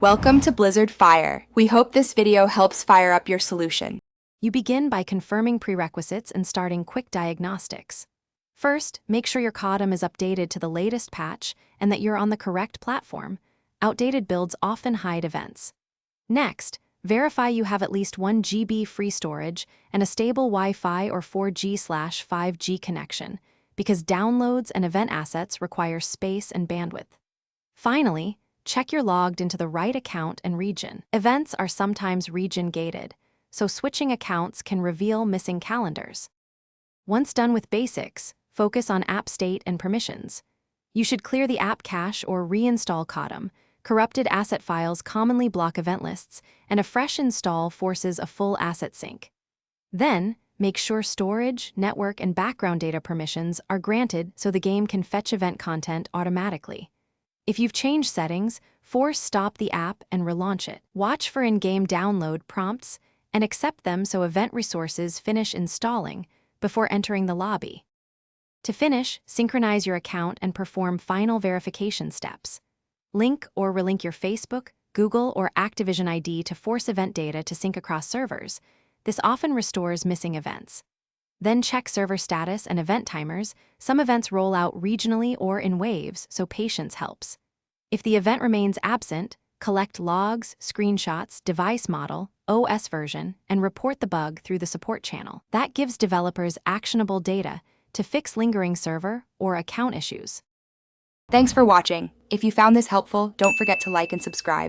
Welcome to Blizzard Fire. We hope this video helps fire up your solution. You begin by confirming prerequisites and starting quick diagnostics. First, make sure your Codm is updated to the latest patch and that you're on the correct platform. Outdated builds often hide events. Next, verify you have at least 1 GB free storage and a stable Wi-Fi or 4G/5G connection, because downloads and event assets require space and bandwidth. Finally, check you're logged into the right account and region. Events are sometimes region-gated, so switching accounts can reveal missing calendars. Once done with basics, focus on app state and permissions. You should clear the app cache or reinstall Codm. Corrupted asset files commonly block event lists, and a fresh install forces a full asset sync. Then, make sure storage, network, and background data permissions are granted so the game can fetch event content automatically. If you've changed settings, force stop the app and relaunch it. Watch for in-game download prompts and accept them so event resources finish installing before entering the lobby. To finish, synchronize your account and perform final verification steps. Link or relink your Facebook, Google, or Activision ID to force event data to sync across servers. This often restores missing events. Then check server status and event timers. Some events roll out regionally or in waves, so patience helps. If the event remains absent, collect logs, screenshots, device model, OS version, and report the bug through the support channel. That gives developers actionable data to fix lingering server or account issues. Thanks for watching. If you found this helpful, don't forget to like and subscribe.